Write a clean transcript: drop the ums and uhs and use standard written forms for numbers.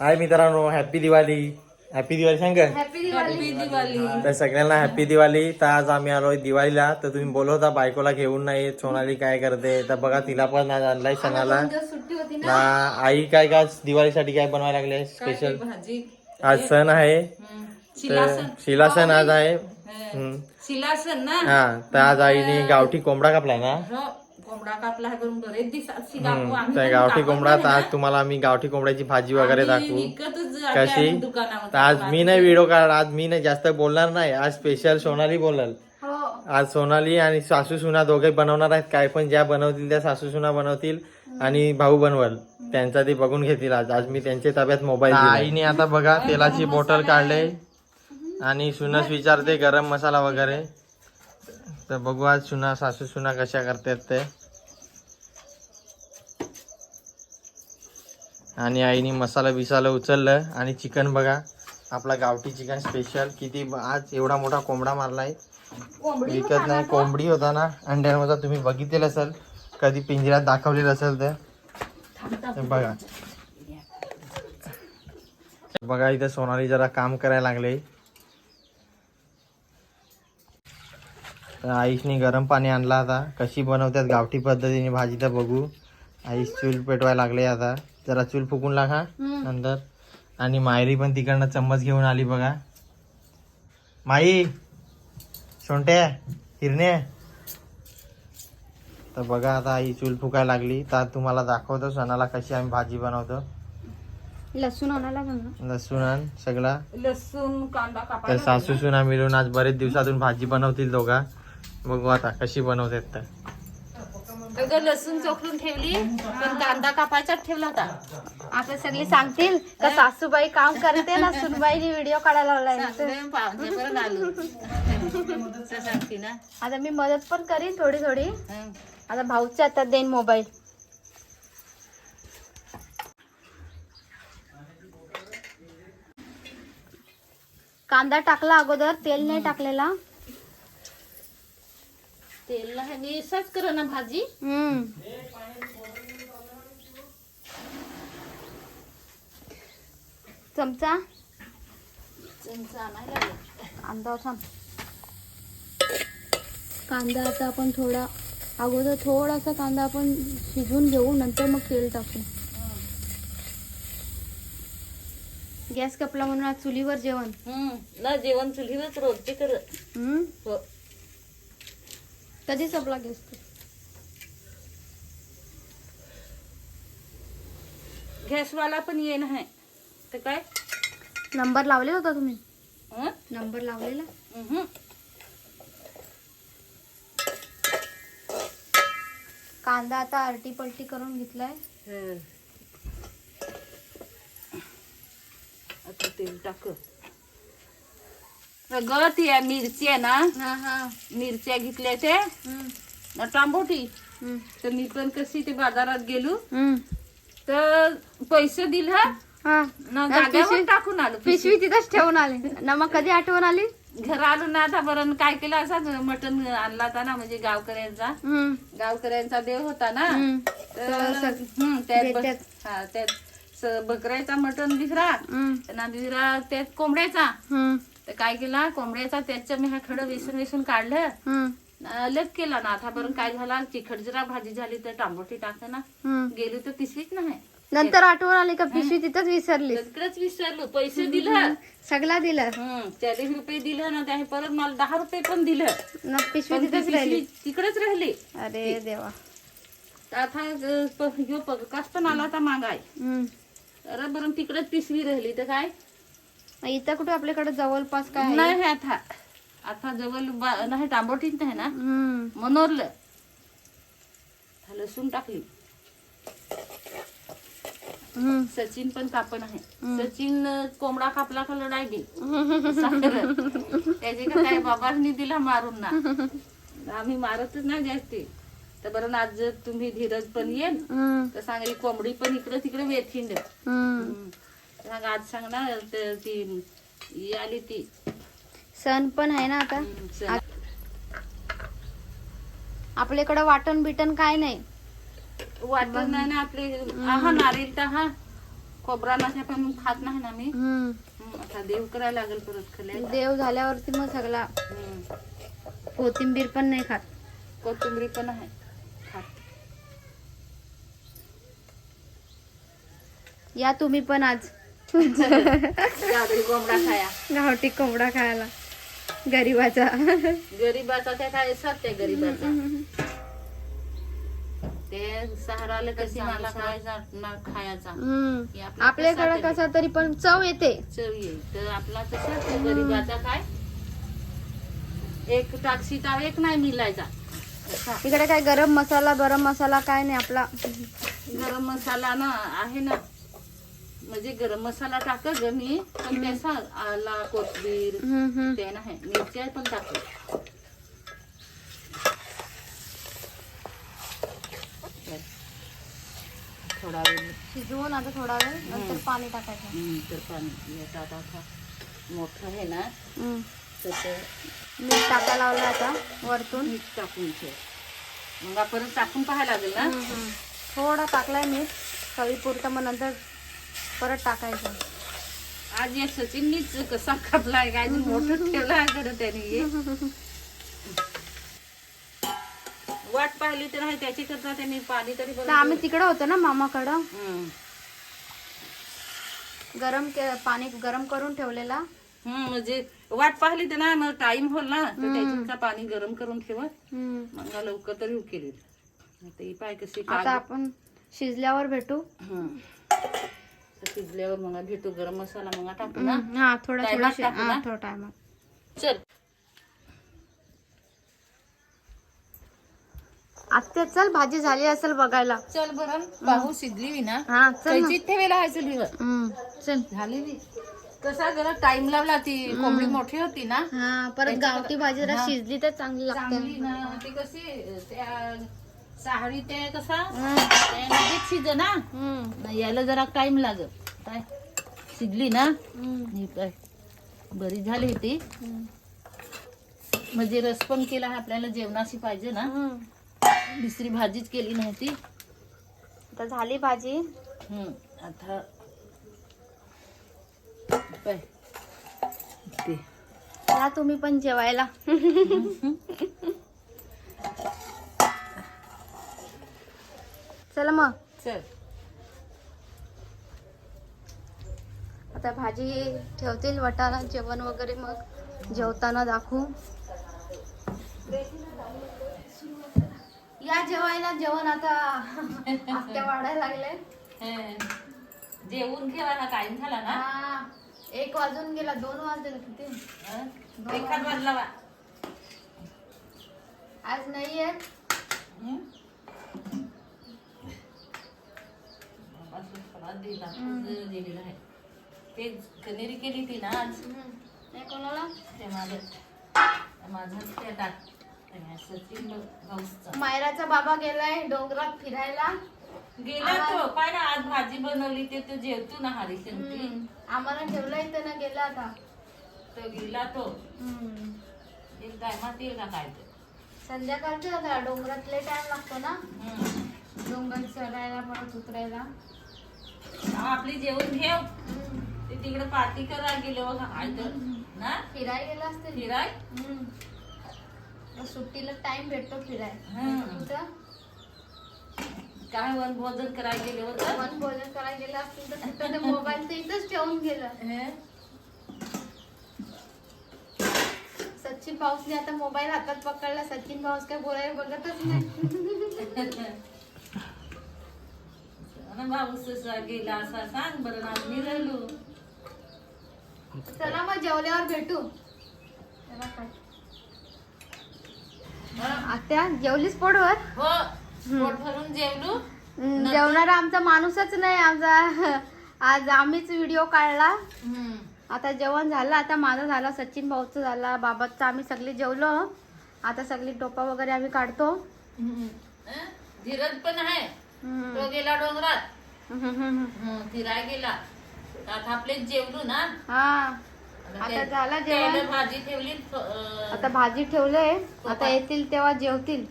हाय मित्रांनो, happy Diwali. Happy Diwali सांग. Happy Diwali. तर सगळ्यांना हॅपी दिवाळी. तर आज आम्ही आलोय दिवाळीला. तर तुम्ही बोलवता बायकोला घेऊन नाही, सोनाली काय करते तर बघा, तिला पण आज आणलाय सणाला. सुट्टी होती ना आई काय काय दिवाळीसाठी काय बनवायला लागले स्पेशल. भाजी आज सण आहे, तर शिलासन आज आहे. शिलासन ना. हा, तर आज आईने गावठी कोंबडा कापलाय ना. कोंबडा कापला आहे करून बरेच दिवसाची तर गावठी कोंबडा. तर आज तुम्हाला आम्ही गावठी कोंबड्याची भाजी वगैरे दाखवू कशी. तर आज मी नाही व्हिडिओ काढ, आज मी नाही जास्त बोलणार नाही. आज स्पेशल सोनाली बोलल. आज सोनाली आणि सासू सुना दोघे बनवणार आहेत. काय पण ज्या बनवतील त्या सासू सुना बनवतील आणि भाऊ बनवल त्यांचा ते बघून घेतील. आज मी त्यांच्या ताब्यात मोबाईल. आईने आता बघा तेलाची बॉटल काढले आणि सुनस विचारते गरम मसाला वगैरे. तर बघू आज सुना सासू सुना कशा करतात ते. आणि आईने मसाला बिसाला उचललं आणि चिकन बघा, आपला गावठी चिकन स्पेशल. किती आज एवढा मोठा कोंबडा मारलाय, विकत नाही. कोंबडी होता ना अंड्यांमध्ये, तुम्ही बघितलेलं असेल कधी पिंजऱ्यात दाखवलेलं असेल तर बघा. बघा इथं सोनाली जरा काम करायला लागले. आईशनी गरम पाणी आणला. आता कशी बनवतात गावठी पद्धतीने भाजी तर बघू. आईश चूल पेटवायला लागले. आता जरा चूल फुकून लागा नंतर. आणि मायरी पण तिकडनं चम्मच घेऊन आली बघा. माई, सोंट्या, हिरणे. तर बघा आता आई चूल फुकायला लागली. तर तुम्हाला दाखवतो सणाला कशी आम्ही भाजी बनवतो. लसूण आणायला लसूण आण सगळा. लसूण कांदा तर कापायला. सासू सुना मिळून आज बरेच दिवसातून भाजी बनवतील दोघा. बघू आता कशी बनवतात तर. अगं लसूण चोखून ठेवली पण कांदा कापायचा ठेवला होता. आता सगळे सांगतील का सासूबाई काम करते ना, सुनबाईनी व्हिडिओ काढायला लावलाय. सांगते ना. आता मी मदत पण करीन थोडी थोडी. आता भाऊच्या हातात देईन मोबाईल. कांदा टाकला अगोदर, तेल नाही टाकलेला. तेल नाही सहज कर ना भाजी. चमचा आणायला कांदा थांब. कांदा आता आपण थोडा अगोदर थोडासा कांदा आपण शिजवून घेऊ, नंतर मग तेल टाकू. गॅस कपला म्हणून आज चुलीवर जेवण. ना जेवण चुलीवरच रोजचे करत. हो. कधी संपला गॅस? गॅसवाला पण ये नाही तर काय. नंबर लावले होता तुम्ही? हं? नंबर लावलेला. कांदा आता आरटी पलटी करून घेतलाय. आता तेल टाक. ग ती मिरची आहे ना, मिरच्या घेतल्या ते टांबोटी. तर मी पण कशी ते बाजारात गेलो तर पैसे दिलं ना, जागेवर टाकून आलो. पिशवी तिथंच ठेवून आले ना. मग कधी आठवण आली? घरा आलो ना. आता बरं काय केलं, असाच मटण आणला होता ना, म्हणजे गावकऱ्यांचा देव होता ना. त्यात बकऱ्याचा मटण दिसरा ना, दिसरा त्यात कोंबड्याचा. तर काय केला, कोंबड्याचा त्याच्या मी हा खडं वेसून काढलं, अलग केला ना. आता बरं काय झाला, तिखट जरा भाजी झाली तर टांबोटी टाकते ना, गेली तर पिशवीच नाही. नंतर आठवण आली का पिशवी तिथंच विसरली? तिकडेच विसरलो. पैसे दिलं, सगळा दिलं. 40 रुपये दिलं ना, त्या परत मला 10 रुपये पण दिलं ना. पिशवी पण ती तिथंच राहिली. पिशवी तिकडेच राहिली. अरे देवा. आता पगार पण आला होता मागाय. अरे बरं तिकडेच पिशवी राहिली तर काय. इथं कुठे आपल्याकडे जवळपास काय नाही. आता जवळ नाही, टांबोटीच नाही ना, मनोरलं. लसूण टाकली. सचिन पण कापण आहे. सचिन कोंबडा कापला का लढाई गे त्याचे का काय बाबांनी दिला मारून ना. आम्ही मारतच नाही जास्ती. तर बरं आज जर तुम्ही धीरज पण येईल तर सांग, कोंबडी पण इकडे तिकडे वेथिंड सांग. आज सांग ना, ती आली ती सण पण आहे ना आता. आपल्याकडे वाटण बिटन काय नाही. वाटण नाही ना आपले. हा नारळ तर हा खोबरा नसल्या पण मग खात नाही ना मी. आता देव करायला लागेल परत खाल्ल्या. देव झाल्यावरती मग सगळा. कोथिंबीर पण नाही खात. कोथिंबीर पण आहे खात. या तुम्ही पण आज गावठी कोंबडा खाया. गावठी कोंबडा खायला गरीबाचा. गरीबाचा त्या काय सत्य गरीबाचा. ते सहाराला कशी मला खायचा. आपल्याकडे कसा तरी पण चव येते. चव येईल तर आपला तसा गरीबाचा काय एक टाकशीचा एक नाही मिळायचा. इकडे काय गरम मसाला काय नाही आपला. गरम मसाला ना आहे ना, म्हणजे गरम मसाला टाकत ग मी, पण त्याचा आला कोथिंबीर ते नाही, मिरच्या पण टाकतो. थोडा वेळ शिजवून आता थोडा वेळ नंतर पाणी टाकायचं. तर पाणी याच्यात आता मोठं आहे ना तसं मीठ टाकायला लावलं आता वरतून. मीठ टाकून ठेव. मग परत टाकून पाहायला लागेल ना. थोडा टाकलाय मीठ चवीपुरतं, मग नंतर परत टाकायचं. आज या सचिननीच कसा कापलाय काय मोठं ठेवला आहे खरं त्याने. वाट पाहिली तर आहे त्याची करता त्यांनी पाणी तरी आम्ही तिकडं होतो ना मामाकडं. पाणी गरम करून ठेवलेला. म्हणजे वाट पाहिली तर ना, मग टाइम होल ना तर त्याच्या पाणी गरम करून ठेवत मग लवकर तरी उकेल. पाय कशी आता आपण शिजल्यावर भेटू. शिजल्यावर मग भेटू. गरम मसाला मग टाकू ना. हा थोडा टाइम. चल आत्या चल भाजी झाली असेल बघायला. चल बरं पाहू शिजली ना. हा चल ठेवायला आहे चुलीवर. चल झाली कसा जरा टाइम लावला. ती कोंबडी मोठी होती ना. हा परत गावठी भाजी जरा शिजली तर चांगली चांगली लागते ना. ती कशी त्या साहळी ते कसा लगेच शिज ना. यायला जरा टाइम लागत. काय शिजली ना काय बरी झाली होती. म्हणजे रस पण केला आपल्याला जेवणाशी पाहिजे ना. दुसरी भाजीच केली नव्हती. आता झाली भाजी. आता ते या तुम्ही पण जेवायला. चला मग. चल आता भाजी ठेवतील वाटाणा. जेवण वगैरे मग जेवताना दाखवू. या जेवायला. जेवण आता आत्या वाढायला लागले. जेवून ठेवायला टाइम झाला ना. 1 वाजून गेला. 2 वाजले किती. 1 वाजला बा. आज नाहीये. दिलेलं आहे ते कनेरी केली ती ना आज. कोणाला ते माझं ते टाक. सचिन भाऊचा मायराचा बाबा गेलाय डोंगरात फिरायला. गेला तो. काय ना आज भाजी बनवली ते तो जेवतो ना हरिशंती. आम्हाला ठेवला इथं ना. गेला आता तो गेला तो. एक टायमात येईल का काय ते. संध्याकाळचे आता डोंगरात लय टाइम लागतो ना. डोंगर चढायला परत उतरायला. आपली जेवण ठेव. ते तिकडे पार्टी करायला गेलो बघा काय तर ना. फिरायला गेला असते. फिराय सुट्टीला टाइम भेटतो फिराय. काय वनभोजन करायला गेले होतं. वनभोजन करायला गेलं असतील तर तिथं मोबाईल तर इथंच ठेवून गेलं. सचिन भाऊसने आता मोबाईल हातात पकडला. सचिन भाऊस काय बोलायला बघतच नाही. भाऊस गेला असा सांग बरं. आज मी राहिलो. चला मग जेवल्यावर भेटू. आत्या जेवलीच पोटवर. हो पोट भरून जेवलो. जेवणारा आमचा माणूसच नाही. आमचा आज आम्हीच व्हिडिओ काढला. आता जेवण झालं. आता माझं झालं. सचिन भाऊचं झाला. बाबाचं. आम्ही सगळे जेवलो. आता सगळी टोपा वगैरे आम्ही काढतो. धीरज पण आहे. तो गेला डोंगरात फिरायला गेला. आता आपले जेवलो ना. आता झाला जेवण. भाजी ठेवली. आता भाजी ठेवले. आता येतील तेव्हा जेवतील.